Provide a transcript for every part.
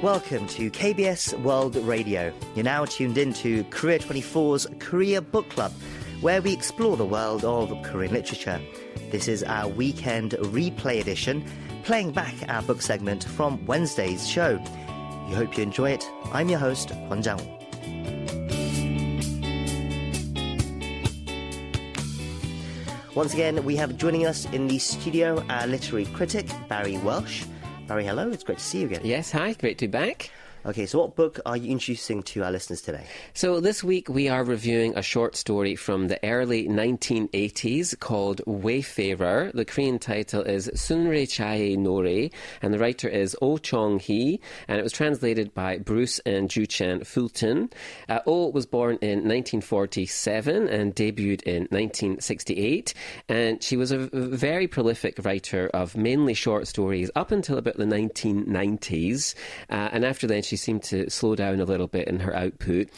Welcome to KBS World Radio. You're now tuned in to Korea24's Korea Book Club, where we explore the world of Korean literature. This is our weekend replay edition, playing back our book segment from Wednesday's show. We hope you enjoy it. I'm your host, Kwon Jang-woo. Once again, we have joining us in the studio our literary critic, Barry Welsh. Barry, hello. It's great to see you again. Yes, hi. Great to be back. Okay, so what book are you introducing to our listeners today? So this week we are reviewing a short story from the early 1980s called Wayfarer. The Korean title is 순례자의 노래, and the writer is Oh Jung-Hee, and it was translated by Bruce and Ju-Chan Fulton. Oh was born in 1947 and debuted in 1968, and she was a very prolific writer of mainly short stories up until about the 1990s, and after then she seemed to slow down a little bit in her output.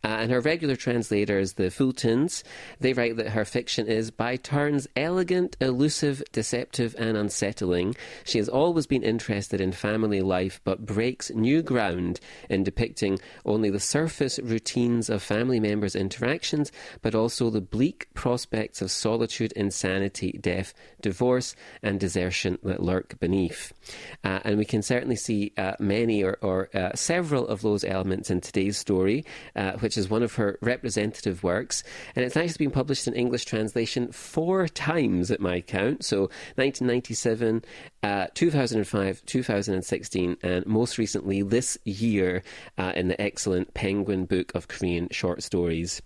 And her regular translators, the Fultons, they write that her fiction is by turns elegant, elusive, deceptive and unsettling. She has always been interested in family life but breaks new ground in depicting only the surface routines of family members' interactions, but also the bleak prospects of solitude, insanity, death, divorce and desertion that lurk beneath. And we can certainly see many or several of those elements in today's story, which is one of her representative works. And it's actually been published in English translation 4 times at my count. So 1997, 2005, 2016, and most recently this year in the excellent Penguin Book of Korean Short Stories.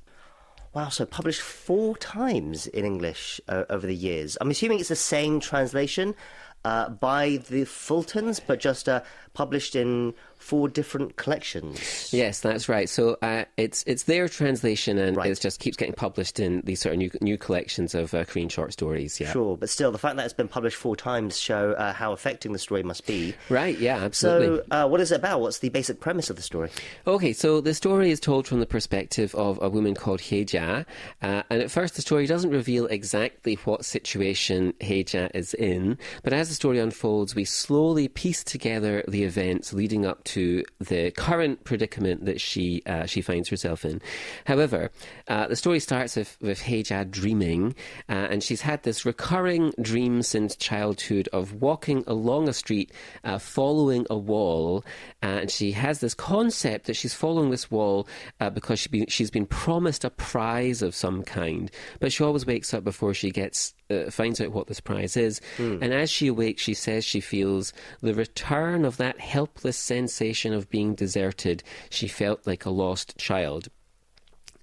Wow, so published 4 times in English over the years. I'm assuming it's the same translation by the Fultons, but just published in 4 different collections. Yes, that's right. So it's their translation, and right. It just keeps getting published in these sort of new collections of Korean short stories. Yeah, sure, but still, the fact that it's been published 4 times show how affecting the story must be. Right. Yeah, absolutely. So, what is it about? What's the basic premise of the story? Okay, so the story is told from the perspective of a woman called Hye-ja, and at first the story doesn't reveal exactly what situation Hye-ja is in, but as the story unfolds, we slowly piece together the events leading up to the current predicament that she finds herself in. However, the story starts with Hye-ja dreaming, and she's had this recurring dream since childhood of walking along a street, following a wall, and she has this concept that she's following this wall because she's been promised a prize of some kind, but she always wakes up before she finds out what this prize is. And as she awakes, she says she feels the return of that helpless sensation of being deserted. She felt like a lost child.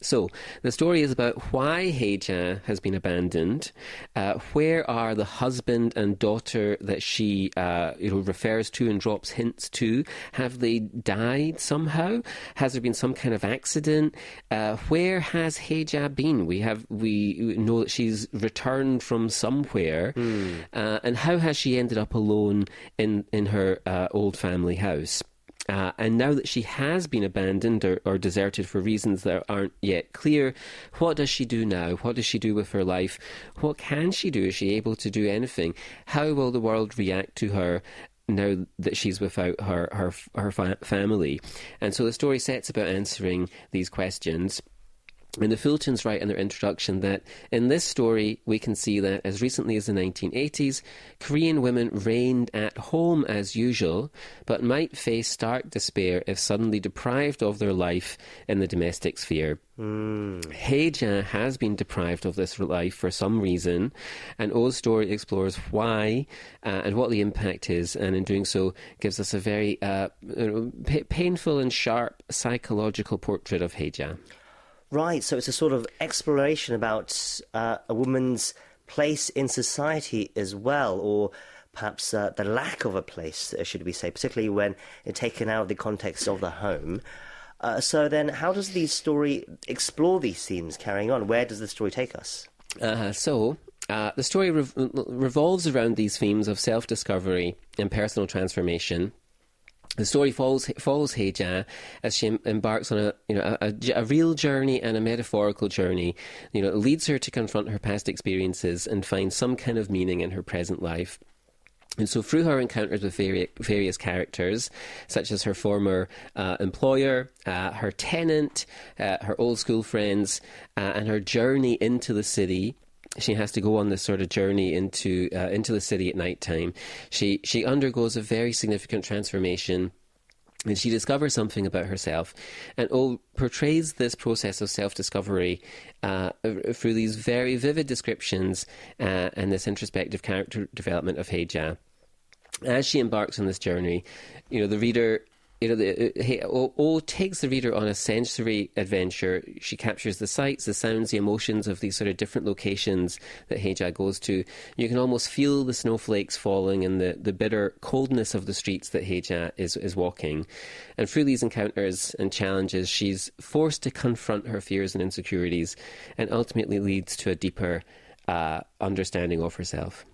So, the story is about why Hye-ja has been abandoned, where are the husband and daughter that she refers to and drops hints to. Have they died somehow? Has there been some kind of accident? Where has Hye-ja been? We know that she's returned from somewhere, and how has she ended up alone in her old family house? And now that she has been abandoned or deserted for reasons that aren't yet clear, what does she do now? What does she do with her life? What can she do? Is she able to do anything? How will the world react to her now that she's without her family? And so the story sets about answering these questions. And the Fultons write in their introduction that in this story we can see that as recently as the 1980s, Korean women reigned at home as usual, but might face stark despair if suddenly deprived of their life in the domestic sphere. Hye-ja has been deprived of this life for some reason, and Oh's story explores why and what the impact is, and in doing so gives us a very painful and sharp psychological portrait of Hye-ja. Right, so it's a sort of exploration about a woman's place in society as well, or perhaps the lack of a place, should we say, particularly when it's taken out of the context of the home. So then how does the story explore these themes carrying on? Where does the story take us? The story revolves around these themes of self-discovery and personal transformation. The story follows Hye-ja as she embarks on a real journey and a metaphorical journey. It leads her to confront her past experiences and find some kind of meaning in her present life. And so through her encounters with various characters, such as her former employer, her tenant, her old school friends, and her journey into the city, she has to go on this sort of journey into the city at night time. She undergoes a very significant transformation, and she discovers something about herself. And Oh portrays this process of self-discovery through these very vivid descriptions and this introspective character development of Hye-ja. As she embarks on this journey, the reader... Oh takes the reader on a sensory adventure. She captures the sights, the sounds, the emotions of these sort of different locations that Hye-ja goes to. You can almost feel the snowflakes falling and the bitter coldness of the streets that Hye-ja is walking. And through these encounters and challenges, she's forced to confront her fears and insecurities, and ultimately leads to a deeper understanding of herself.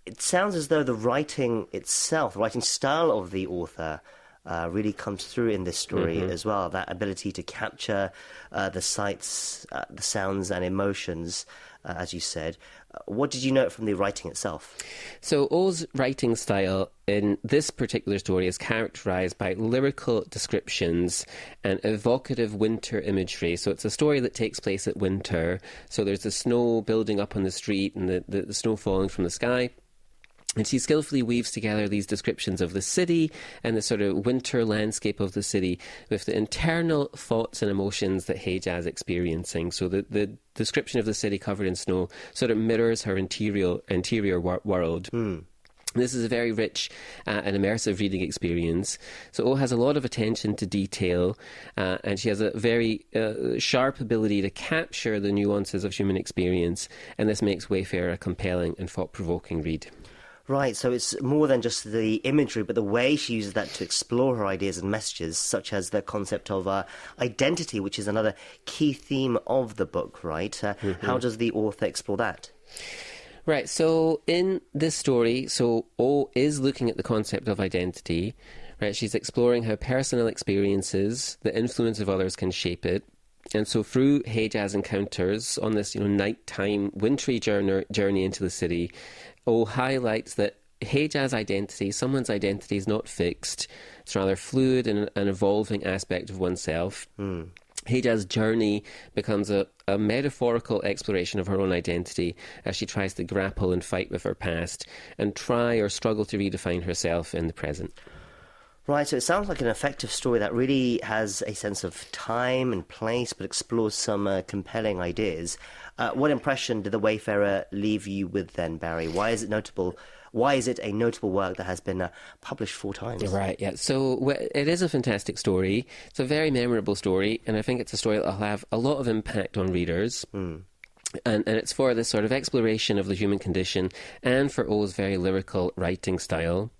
It sounds as though the writing itself, the writing style of the author, really comes through in this story as well. That ability to capture the sights, the sounds and emotions, as you said. What did you note from the writing itself? So Oh's writing style in this particular story is characterised by lyrical descriptions and evocative winter imagery. So it's a story that takes place at winter. So there's the snow building up on the street and the snow falling from the sky. And she skillfully weaves together these descriptions of the city and the sort of winter landscape of the city with the internal thoughts and emotions that Hye-ja is experiencing. So the description of the city covered in snow sort of mirrors her interior world. This is a very rich and immersive reading experience. So Oh has a lot of attention to detail, and she has a very sharp ability to capture the nuances of human experience, and this makes Wayfarer a compelling and thought-provoking read. Right, so it's more than just the imagery, but the way she uses that to explore her ideas and messages, such as the concept of identity, which is another key theme of the book, right? How does the author explore that? Right, so in this story, Oh is looking at the concept of identity, right? She's exploring how personal experiences, the influence of others can shape it. And so through Hye-ja's encounters on this nighttime, wintry journey into the city, Oh highlights that Hye-ja's identity, someone's identity, is not fixed. It's rather fluid and an evolving aspect of oneself. Hye-ja's journey becomes a metaphorical exploration of her own identity as she tries to grapple and fight with her past and try or struggle to redefine herself in the present. Right, so it sounds like an effective story that really has a sense of time and place, but explores some compelling ideas. What impression did The Wayfarer leave you with then, Barry? Why is it notable? Why is it a notable work that has been published 4 times? Right, yeah. So it is a fantastic story. It's a very memorable story, and I think it's a story that will have a lot of impact on readers. And it's for this sort of exploration of the human condition and for Oh's very lyrical writing style.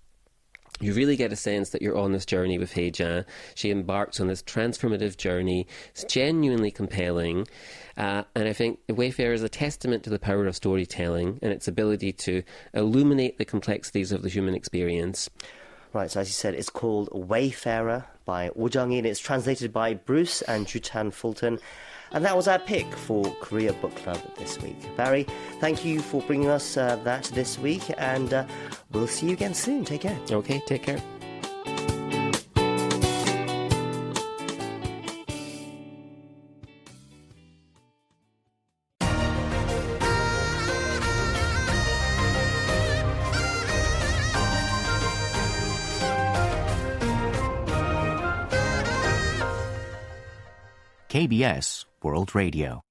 You really get a sense that you're on this journey with Hye-ja. She embarks on this transformative journey. It's genuinely compelling. And I think Wayfarer is a testament to the power of storytelling and its ability to illuminate the complexities of the human experience. Right, so as you said, it's called Wayfarer by Oh Jung-Hee, and it's translated by Bruce and Ju-Chan Fulton. And that was our pick for Korea Book Club this week. Barry, thank you for bringing us that this week, and we'll see you again soon. Take care. Okay, take care. KBS World Radio.